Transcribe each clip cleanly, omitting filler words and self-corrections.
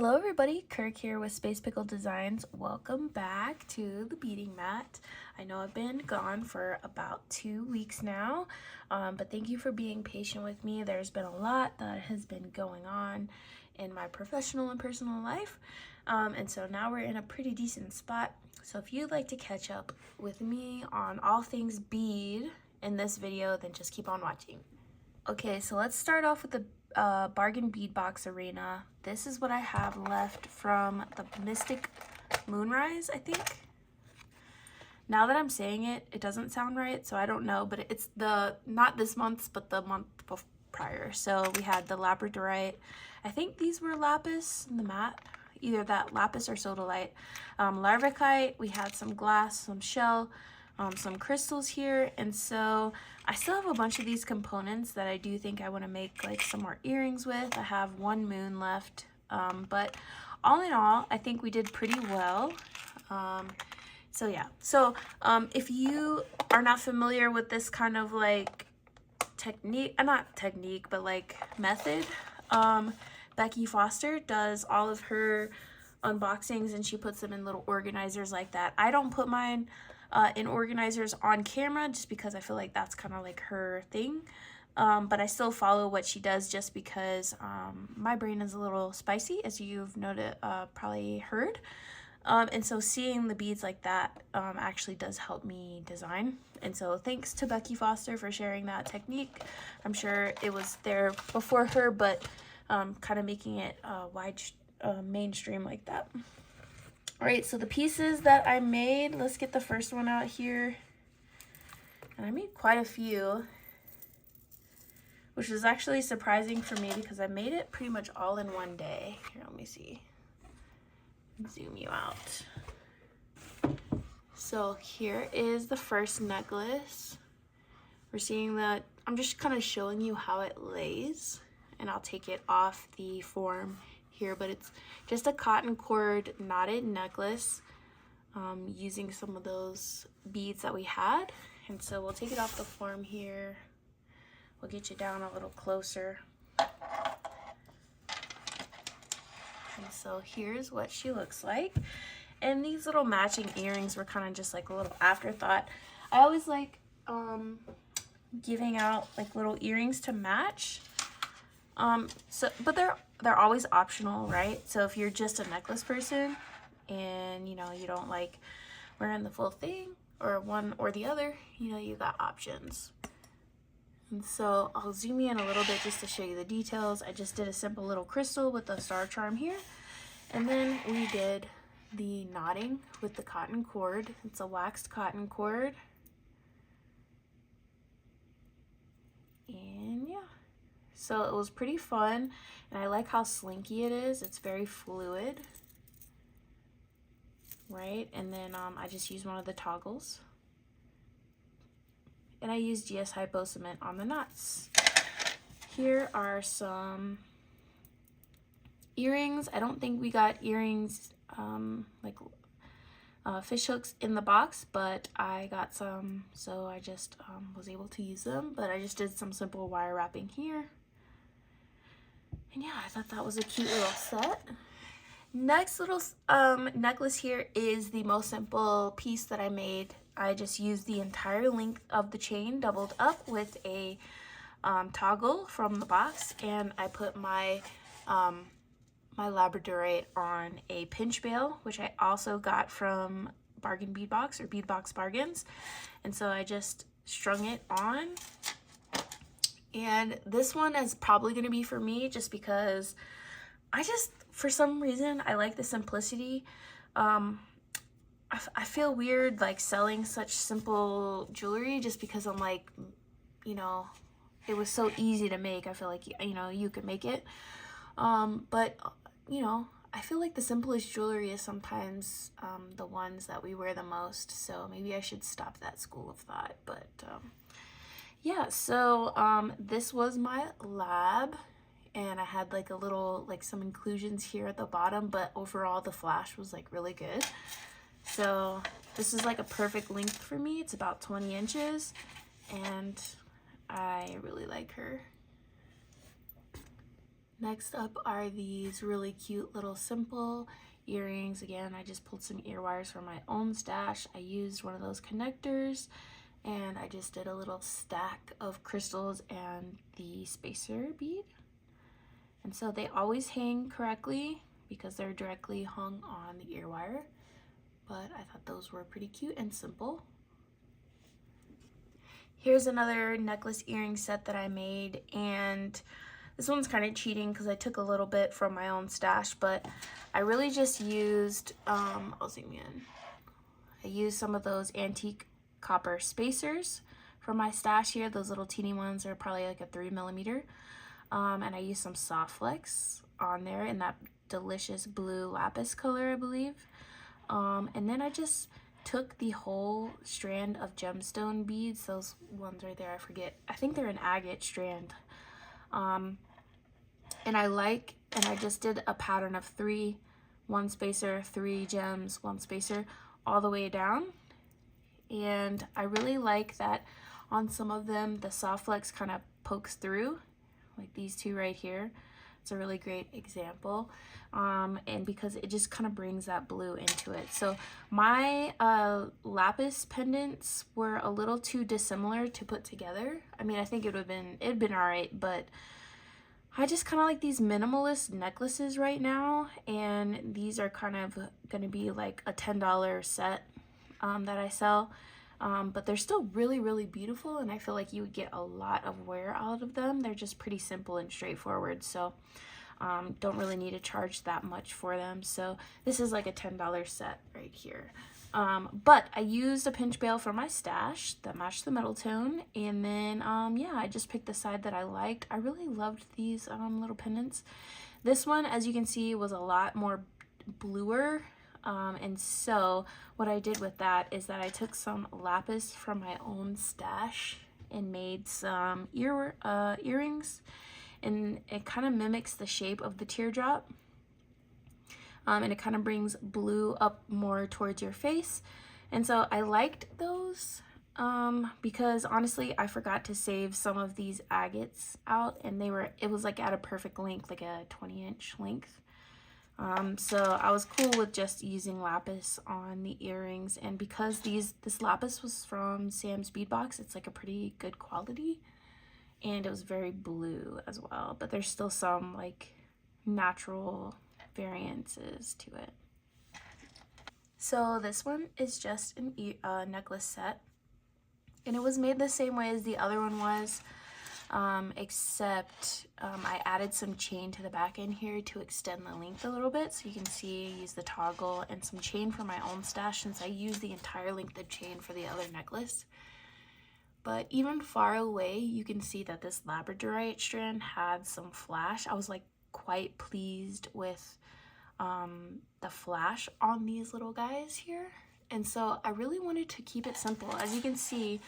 Hello everybody, Kirk here with Space Pickle Designs. Welcome back to the beading mat. I know I've been gone for about 2 weeks now, but thank you for being patient with me. There's been a lot that has been going on in my professional and personal life, and so now we're in a pretty decent spot. So if you'd like to catch up with me on all things bead in this video, then just keep on watching. Okay, so let's start off with the bargain bead box arena. This is what I have left from the Mystic Moonrise, I think. Now that I'm saying it, it doesn't sound right, so I don't know, but it's not this month's, but the month prior. So we had the labradorite. I think these were lapis in the mat, either that lapis or sodalite. Larvicite, we had some glass, some shell, some crystals here, and so I still have a bunch of these components that I do think I want to make like some more earrings with. I have one moon left, but all in all, I think we did pretty well. So yeah, so if you are not familiar with this kind of like technique, not technique, but like method, Becky Foster does all of her unboxings and she puts them in little organizers like that. I don't put mine in organizers on camera just because I feel like that's kind of like her thing, but I still follow what she does just because my brain is a little spicy, as you've noted, probably heard, and so seeing the beads like that actually does help me design. And so thanks to Becky Foster for sharing that technique. I'm sure it was there before her, but kind of making it mainstream like that. All right, so the pieces that I made, let's get the first one out here. And I made quite a few, which was actually surprising for me because I made it pretty much all in one day. Here, let me see. Zoom you out. So here is the first necklace. We're seeing that, I'm just kind of showing you how it lays, and I'll take it off the form here, but it's just a cotton cord knotted necklace using some of those beads that we had. And so we'll take it off the form here. We'll get you down a little closer. And so here's what she looks like. And these little matching earrings were kind of just like a little afterthought. I always like giving out like little earrings to match. But they're always optional, right? So if you're just a necklace person and, you know, you don't like wearing the full thing or one or the other, you know, you got options. And so I'll zoom you in a little bit just to show you the details. I just did a simple little crystal with a star charm here. And then we did the knotting with the cotton cord. It's a waxed cotton cord. And yeah. So it was pretty fun, and I like how slinky it is. It's very fluid, right? And then I just used one of the toggles, and I used GS Hypo cement on the knots. Here are some earrings. I don't think we got earrings like fish hooks in the box, but I got some, so I just was able to use them. But I just did some simple wire wrapping here. And yeah, I thought that was a cute little set. Next little necklace here is the most simple piece that I made. I just used the entire length of the chain doubled up with a toggle from the box, and I put my my labradorite on a pinch bail, which I also got from Bargain Bead Box or Bead Box Bargains. And so I just strung it on. And this one is probably going to be for me just because for some reason, I like the simplicity. I feel weird like selling such simple jewelry just because I'm like, you know, it was so easy to make. I feel like, you know, you could make it. But, you know, I feel like the simplest jewelry is sometimes the ones that we wear the most. So maybe I should stop that school of thought. But yeah, so this was my lab, and I had like a little, like some inclusions here at the bottom, but overall the flash was like really good. So this is like a perfect length for me. It's about 20 inches, and I really like her. Next up are these really cute little simple earrings. Again, I just pulled some ear wires from my own stash. I used one of those connectors and I just did a little stack of crystals and the spacer bead. And so they always hang correctly because they're directly hung on the ear wire. But I thought those were pretty cute and simple. Here's another necklace earring set that I made, and this one's kind of cheating because I took a little bit from my own stash, but I really just used, I'll zoom in. I used some of those antique copper spacers from my stash here. Those little teeny ones are probably like a 3mm. And I used some soft flex on there in that delicious blue lapis color, I believe. And then I just took the whole strand of gemstone beads, those ones right there, I forget. I think they're an agate strand. And I just did a pattern of 3, 1 spacer, 3 gems, 1 spacer, all the way down. And I really like that on some of them, the soft flex kind of pokes through, like these two right here. It's a really great example. And because it just kind of brings that blue into it. So my lapis pendants were a little too dissimilar to put together. I mean, I think it'd been all right, but I just kind of like these minimalist necklaces right now, and these are kind of going to be like a $10 set that I sell. But they're still really, really beautiful, and I feel like you would get a lot of wear out of them. They're just pretty simple and straightforward, so don't really need to charge that much for them. So this is like a $10 set right here. But I used a pinch bail for my stash that matched the middle tone, and then yeah, I just picked the side that I liked. I really loved these little pendants. This one, as you can see, was a lot more bluer. And so what I did with that is that I took some lapis from my own stash and made some earrings, and it kind of mimics the shape of the teardrop. And it kind of brings blue up more towards your face. And so I liked those because honestly, I forgot to save some of these agates out, and it was like at a perfect length, like a 20-inch length. So I was cool with just using lapis on the earrings, and because this lapis was from Sam's Bead Box, it's like a pretty good quality, and it was very blue as well, but there's still some like natural variances to it. So this one is just a necklace set, and it was made the same way as the other one was. Except I added some chain to the back end here to extend the length a little bit, so you can see I used the toggle and some chain from my own stash, since I used the entire length of chain for the other necklace. But even far away, you can see that this labradorite strand had some flash. I was like quite pleased with the flash on these little guys here, and so I really wanted to keep it simple. As you can see,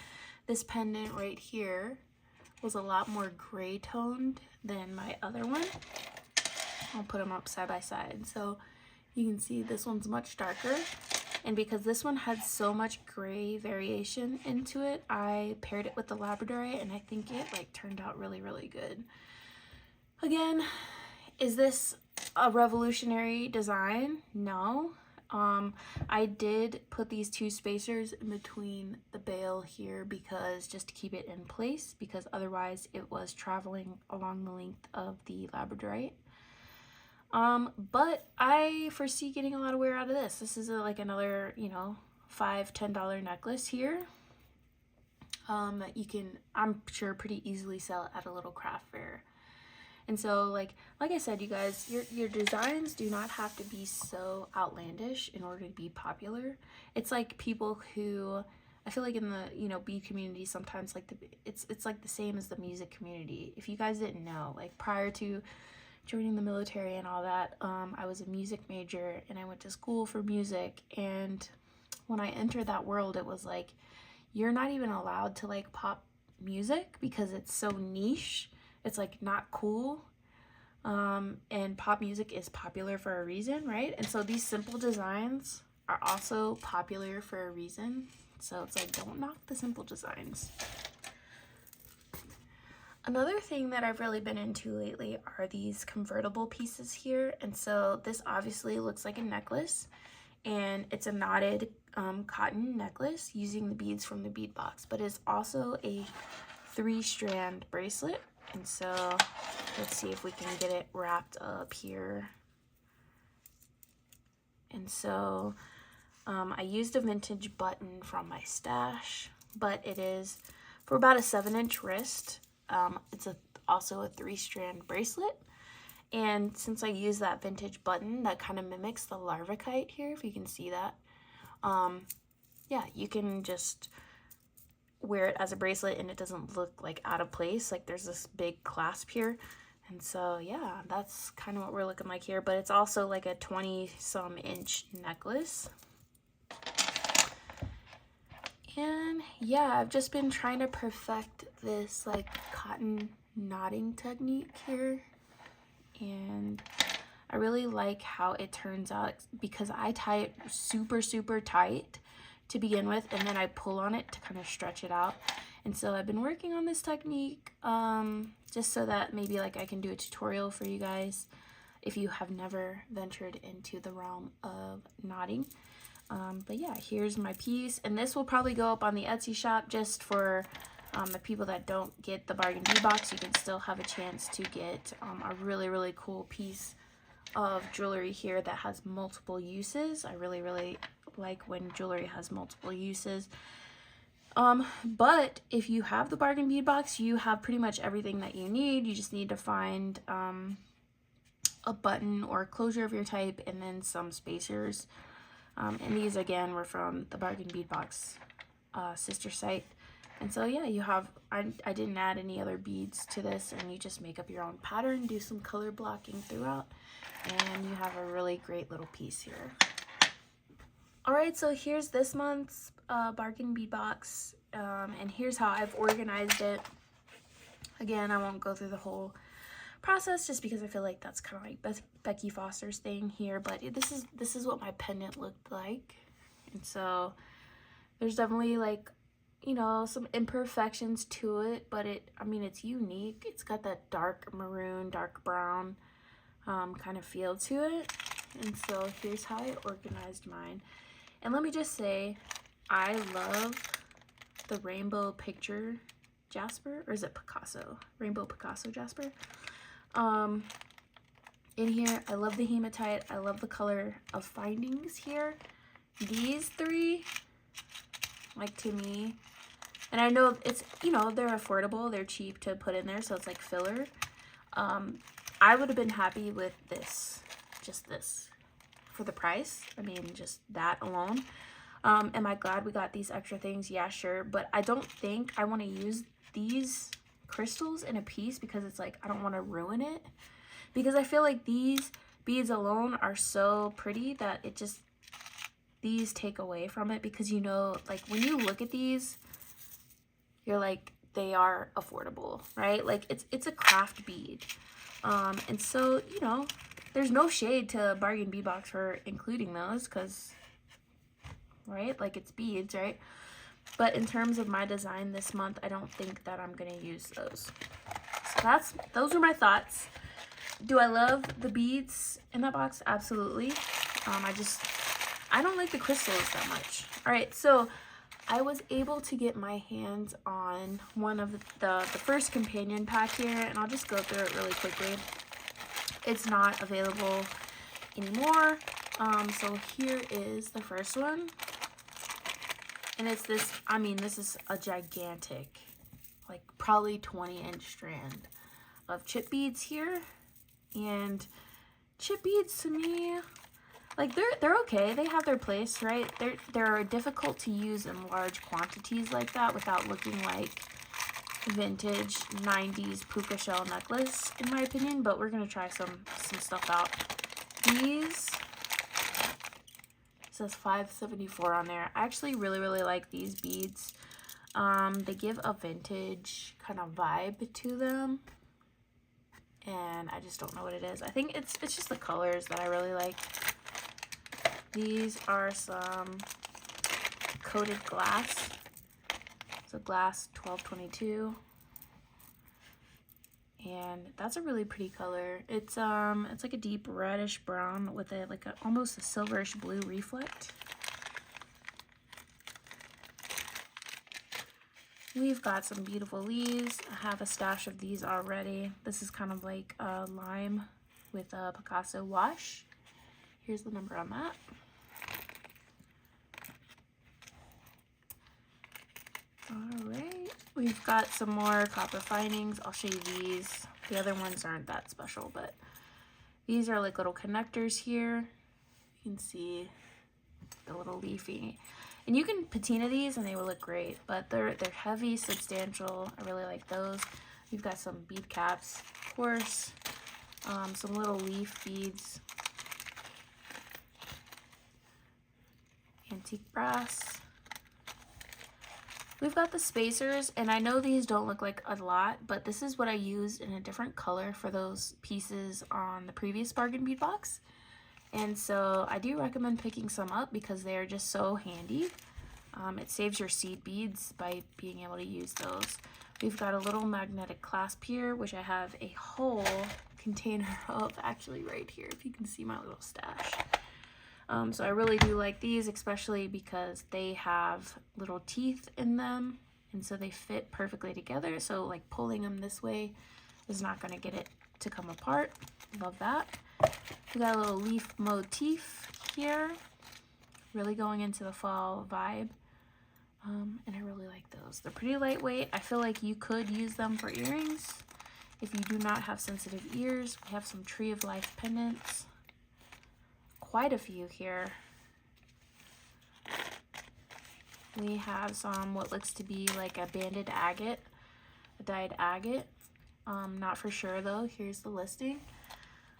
this pendant right here was a lot more gray toned than my other one. I'll put them up side by side. So you can see this one's much darker. And because this one had so much gray variation into it, I paired it with the labradorite, and I think it like turned out really, really good. Again, is this a revolutionary design? No. I did put these 2 spacers in between the bail here because just to keep it in place, because otherwise it was traveling along the length of the labradorite. But I foresee getting a lot of wear out of this. This is like another, you know, $5-10 necklace here that you can, I'm sure, pretty easily sell at a little craft fair. And so like I said, you guys, your designs do not have to be so outlandish in order to be popular. It's like people who, I feel like in the, you know, bead community sometimes, like it's like the same as the music community. If you guys didn't know, like prior to joining the military and all that, I was a music major and I went to school for music, and when I entered that world, it was like, you're not even allowed to like pop music because it's so niche. It's like not cool, and pop music is popular for a reason, right? And so these simple designs are also popular for a reason. So it's like, don't knock the simple designs. Another thing that I've really been into lately are these convertible pieces here. And so this obviously looks like a necklace, and it's a knotted cotton necklace using the beads from the bead box, but it's also a 3-strand bracelet. And so let's see if we can get it wrapped up here. And so I used a vintage button from my stash, but it is for about a 7-inch wrist. It's also a 3-strand bracelet. And since I use that vintage button that kind of mimics the larva kite here, if you can see that, yeah, you can just wear it as a bracelet and it doesn't look like out of place. Like there's this big clasp here. And so, yeah, that's kind of what we're looking like here. But it's also like a 20-some inch necklace. And yeah, I've just been trying to perfect this like cotton knotting technique here. And I really like how it turns out because I tie it super, super tight to begin with, and then I pull on it to kind of stretch it out. And so I've been working on this technique just so that maybe like I can do a tutorial for you guys if you have never ventured into the realm of knotting. But yeah, here's my piece, and this will probably go up on the Etsy shop just for the people that don't get the bargain bead box. You can still have a chance to get a really, really cool piece of jewelry here that has multiple uses. I really, really like when jewelry has multiple uses. But if you have the bargain bead box, you have pretty much everything that you need. You just need to find a button or a closure of your type, and then some spacers. And these again were from the bargain bead box sister site. And so yeah, you have, I didn't add any other beads to this, and you just make up your own pattern, do some color blocking throughout, and you have a really great little piece here. Alright, so here's this month's bargain bead box, and here's how I've organized it. Again, I won't go through the whole process just because I feel like that's kind of like Becky Foster's thing here, but this is what my pendant looked like. And so there's definitely like, you know, some imperfections to it, but I mean, it's unique. It's got that dark maroon, dark brown kind of feel to it. And so here's how I organized mine. And let me just say, I love the rainbow picture jasper, or is it Picasso? Rainbow Picasso jasper. In here, I love the hematite. I love the color of findings here. These three, like, to me, and I know it's, you know, they're affordable, they're cheap to put in there, so it's like filler. I would have been happy with this, just this, for the price. I mean, just that alone. Am I glad we got these extra things? Yeah, sure, but I don't think I want to use these crystals in a piece because it's like, I don't want to ruin it, because I feel like these beads alone are so pretty that it just, these take away from it, because, you know, like when you look at these, you're like, they are affordable, right? Like it's a craft bead. And so, you know, there's no shade to bargain bead box for including those, because, right, like it's beads, right? But in terms of my design this month, I don't think that I'm gonna use those. So those are my thoughts. Do I love the beads in that box? Absolutely. I don't like the crystals that much. All right, so I was able to get my hands on one of the first companion pack here, and I'll just go through it really quickly. It's not available anymore. So here is the first one. And it's this, I mean, this is a gigantic, like probably 20-inch strand of chip beads here. And chip beads to me, like they're okay. They have their place, right? They're difficult to use in large quantities like that without looking like vintage 90s puka shell necklace, in my opinion. But we're gonna try some stuff out. These, says 574 on there. I actually really like these beads. They give a vintage kind of vibe to them, and I just don't know what it is. I think it's just the colors that I really like. These are some coated glass. So glass 1222. and that's a really pretty color. It's like a deep reddish brown with a like almost a silverish blue reflect. We've got some beautiful leaves. I have a stash of these already. This is kind of like a lime with a Picasso wash. Here's the number on that. All right, we've got some more copper findings. I'll show you these. The other ones aren't that special, but these are like little connectors here. You can see the little leafy. And you can patina these and they will look great, but they're heavy, substantial. I really like those. We've got some bead caps, of course, some little leaf beads, antique brass. We've got the spacers, and I know these don't look like a lot, but this is what I used in a different color for those pieces on the previous bargain bead box. And so I do recommend picking some up because they are just so handy. It saves your seed beads by being able to use those. We've got a little magnetic clasp here, which I have a whole container of actually right here, if you can see my little stash. So I really do like these, especially because they have little teeth in them, and so they fit perfectly together. So like pulling them this way is not going to get it to come apart. Love that. We got a little leaf motif here, really going into the fall vibe, and I really like those. They're pretty lightweight. I feel like you could use them for earrings if you do not have sensitive ears. We have some Tree of Life pendants, quite a few here. We have some what looks to be like a banded agate, a dyed agate. Not for sure though. Here's the listing.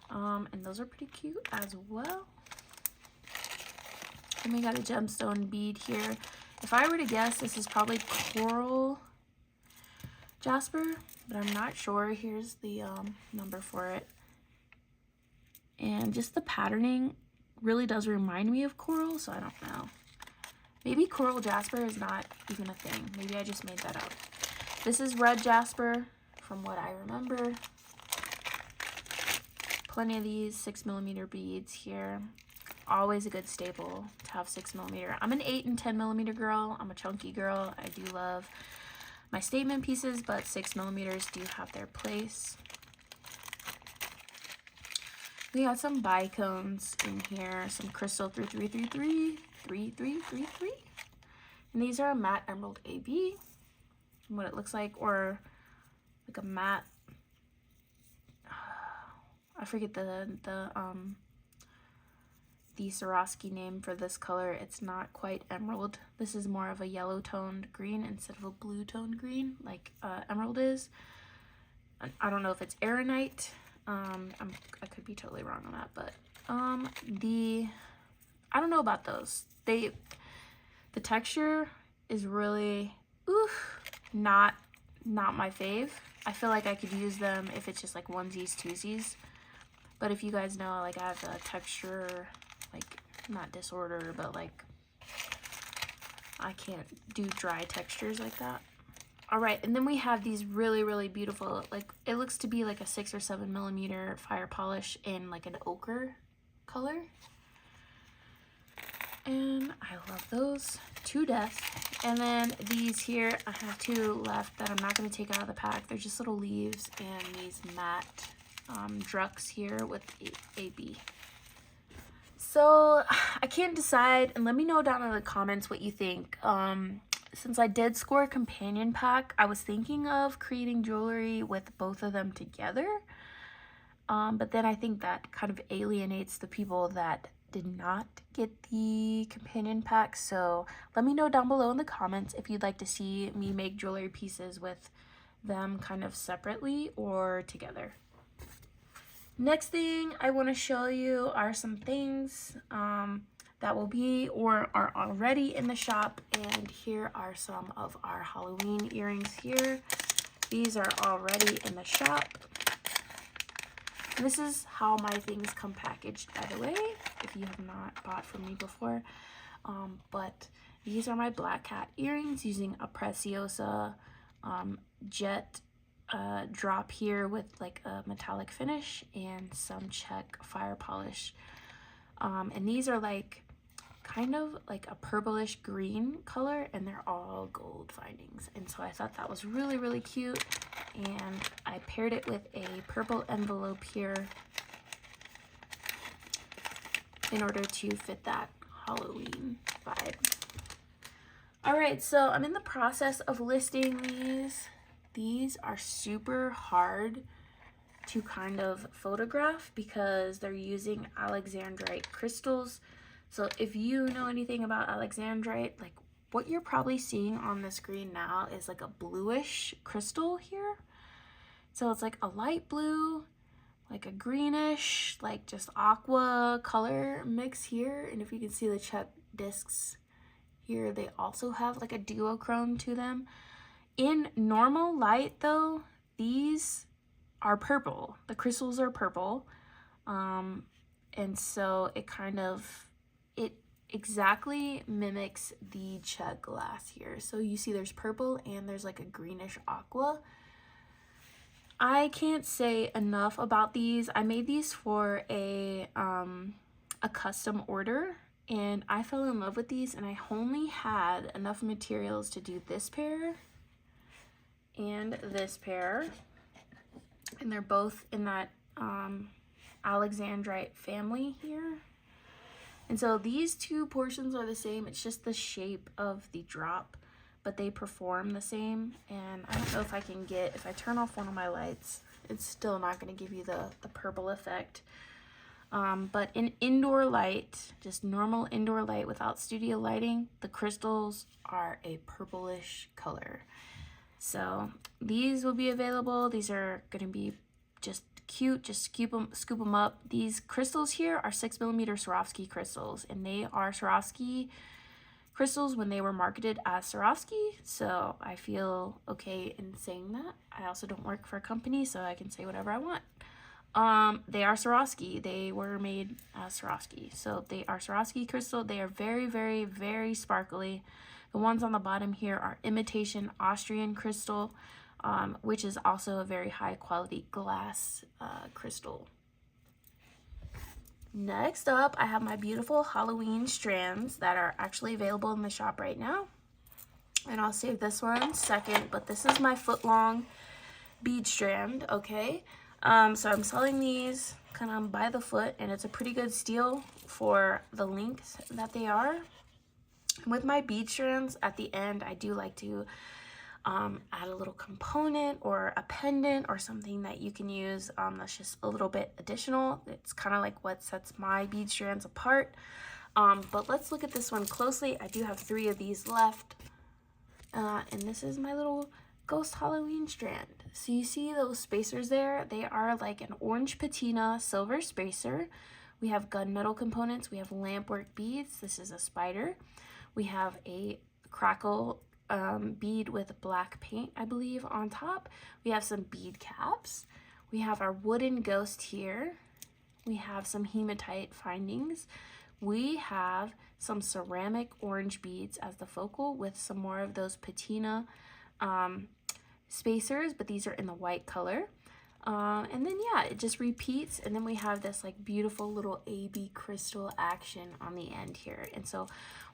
And those are pretty cute as well. And we got a gemstone bead here. If I were to guess, this is probably coral jasper, but I'm not sure. Here's the number for it. And just the patterning really does remind me of coral, so I don't know. Maybe coral jasper is not even a thing. Maybe I just made that up. This is red jasper from what I remember. Plenty of these 6mm beads here. Always a good staple to have 6mm. I'm an 8 and 10mm girl. I'm a chunky girl. I do love my statement pieces, but 6mm do have their place. We got some bicones in here, some crystal 3333, 3333. And these are a matte emerald AB, what it looks like, or like a matte, I forget the Swarovski name for this color. It's not quite emerald. This is more of a yellow toned green instead of a blue toned green like emerald is. I don't know if it's aeronite. I could be totally wrong on that, but I don't know about those. The texture is really not my fave. I feel like I could use them if it's just like onesies, twosies. But if you guys know, like I have a texture, like not disorder, but like I can't do dry textures like that. All right, and then we have these really, really beautiful, like it looks to be like a 6 or 7mm fire polish in like an ochre color. And I love those to death. And then these here, I have 2 left that I'm not going to take out of the pack. They're just little leaves, and these matte drucks here with AB. So I can't decide, and let me know down in the comments what you think. Since I did score a companion pack, I was thinking of creating jewelry with both of them together. But then I think that kind of alienates the people that did not get the companion pack. So let me know down below in the comments if you'd like to see me make jewelry pieces with them kind of separately or together. Next thing I want to show you are some things that will be or are already in the shop, and here are some of our Halloween earrings here. These are already in the shop. And this is how my things come packaged, by the way, if you have not bought from me before. But these are my black cat earrings using a Preciosa jet drop here with like a metallic finish and some check fire polish. And these are like kind of like a purplish green color, and they're all gold findings. And so I thought that was really, really cute. And I paired it with a purple envelope here in order to fit that Halloween vibe. All right, so I'm in the process of listing these. These are super hard to kind of photograph because they're using alexandrite crystals. So if you know anything about alexandrite, like what you're probably seeing on the screen now is like a bluish crystal here. So it's like a light blue, like a greenish, like just aqua color mix here. And if you can see the check discs here, they also have like a duochrome to them. In normal light though, these are purple. The crystals are purple. And so it kind of, it exactly mimics the check glass here. So you see there's purple and there's like a greenish aqua. I can't say enough about these. I made these for a custom order, and I fell in love with these, and I only had enough materials to do this pair and this pair, and they're both in that alexandrite family here. And so these two portions are the same, it's just the shape of the drop, but they perform the same. And I don't know if I can get, if I turn off one of my lights, it's still not going to give you the purple effect. But in indoor light, just normal indoor light without studio lighting, the crystals are a purplish color. So these will be available. These are going to be just cute. Just scoop them up. These crystals here are 6mm Swarovski crystals, and they are Swarovski crystals when they were marketed as Swarovski. So I feel okay in saying that. I also don't work for a company, so I can say whatever I want. They are Swarovski. They were made as Swarovski. So they are Swarovski crystal. They are very, very, very sparkly. The ones on the bottom here are imitation Austrian crystal, which is also a very high quality glass crystal. Next up, I have my beautiful Halloween strands that are actually available in the shop right now. And I'll save this one second, but this is my foot-long bead strand, okay? So I'm selling these kind of by the foot, and it's a pretty good steal for the length that they are. With my bead strands, at the end, I do like to add a little component or a pendant or something that you can use that's just a little bit additional. It's kind of like what sets my bead strands apart. But let's look at this one closely. I do have 3 of these left. And this is my little ghost Halloween strand. So you see those spacers there? They are like an orange patina silver spacer. We have gunmetal components. We have lampwork beads. This is a spider. We have a crackle bead with black paint, I believe, on top. We have some bead caps. We have our wooden ghost here. We have some hematite findings. We have some ceramic orange beads as the focal with some more of those patina spacers, but these are in the white color. And then yeah, it just repeats, and then we have this like beautiful little AB crystal action on the end here. And so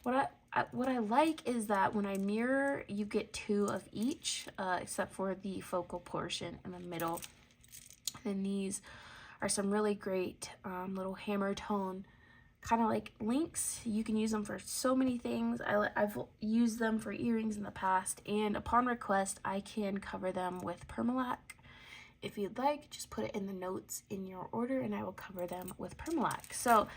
what I like is that when I mirror, you get 2 of each, except for the focal portion in the middle. And these are some really great little hammer tone kind of like links. You can use them for so many things. I've used them for earrings in the past, and upon request I can cover them with permalac. If you'd like, just put it in the notes in your order and I will cover them with permalac. So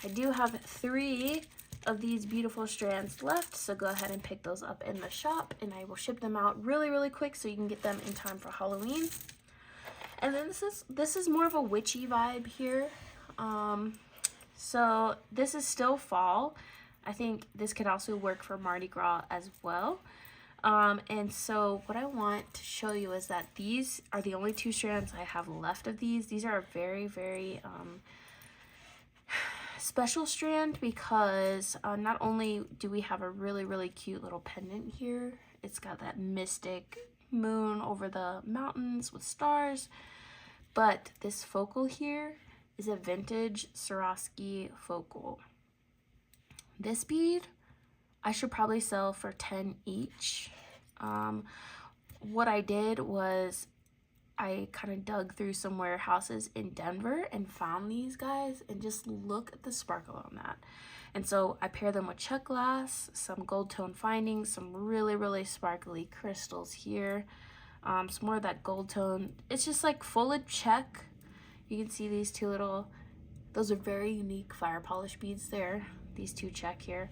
I do have 3 of these beautiful strands left, so go ahead and pick those up in the shop, and I will ship them out really, really quick so you can get them in time for Halloween. And then this is more of a witchy vibe here. So this is still fall. I think this could also work for Mardi Gras as well. And so what I want to show you is that these are the only 2 strands I have left of these. These are a very, very special strand because not only do we have a really, really cute little pendant here, it's got that mystic moon over the mountains with stars. But this focal here is a vintage Swarovski focal. This bead I should probably sell for 10 each. What I did was I kind of dug through some warehouses in Denver and found these guys, and just look at the sparkle on that. And so I pair them with check glass, some gold tone findings, some really sparkly crystals here, some more of that gold tone. It's just like full check. You can see these two little, those are very unique fire polish beads there, these two check here.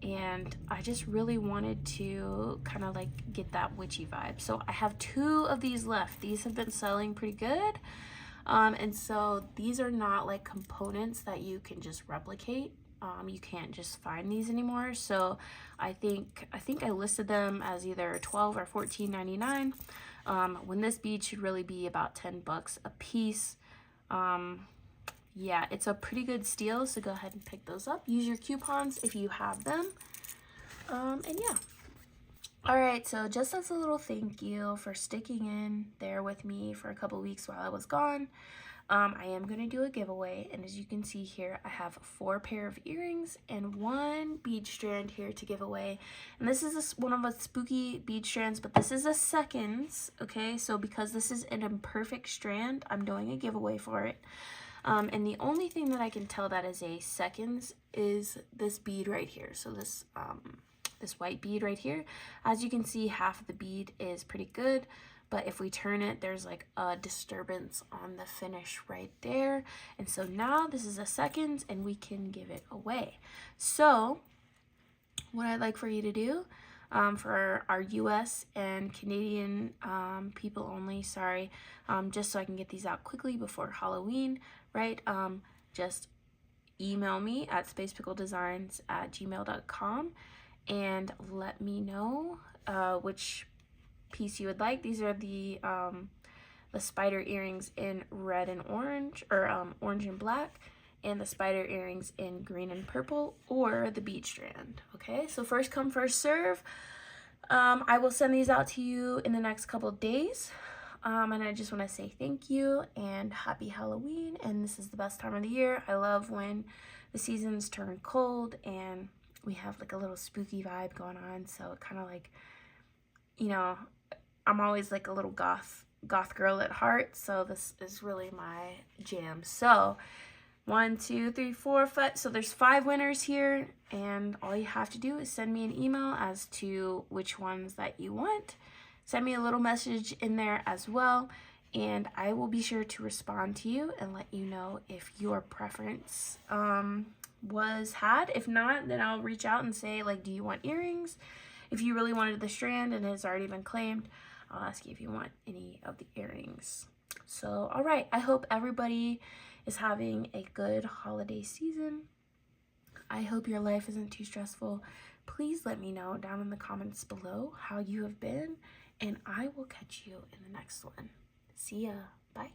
And I just really wanted to kind of like get that witchy vibe. So I have 2 of these left. These have been selling pretty good. And so these are not like components that you can just replicate. You can't just find these anymore. So I think I listed them as either $12 or $14.99. When this bead should really be about $10 a piece. Yeah, it's a pretty good steal, so go ahead and pick those up. Use your coupons if you have them. And yeah. All right, so just as a little thank you for sticking in there with me for a couple weeks while I was gone, I am going to do a giveaway. And as you can see here, I have 4 pair of earrings and 1 bead strand here to give away. And this is one of the spooky bead strands, but this is a seconds, okay? So because this is an imperfect strand, I'm doing a giveaway for it. And the only thing that I can tell that is a seconds is this bead right here. So this this white bead right here. As you can see, half of the bead is pretty good, but if we turn it, there's like a disturbance on the finish right there. And so now this is a seconds and we can give it away. So what I'd like for you to do, for our US and Canadian people only, sorry, just so I can get these out quickly before Halloween, right? Just email me at spacepickledesigns@gmail.com and let me know which piece you would like. These are the spider earrings in red and orange, or orange and black, and the spider earrings in green and purple, or the bead strand. Okay, so first come, first serve. I will send these out to you in the next couple of days. And I just want to say thank you and happy Halloween. And this is the best time of the year. I love when the seasons turn cold and we have like a little spooky vibe going on. So it kind of like, you know, I'm always like a little goth girl at heart. So this is really my jam. So 1, 2, 3, 4, 5. So there's 5 winners here. And all you have to do is send me an email as to which ones that you want. Send me a little message in there as well, and I will be sure to respond to you and let you know if your preference was had. If not, then I'll reach out and say, like, do you want earrings? If you really wanted the strand and it has already been claimed, I'll ask you if you want any of the earrings. So, all right, I hope everybody is having a good holiday season. I hope your life isn't too stressful. Please let me know down in the comments below how you have been, and I will catch you in the next one. See ya. Bye.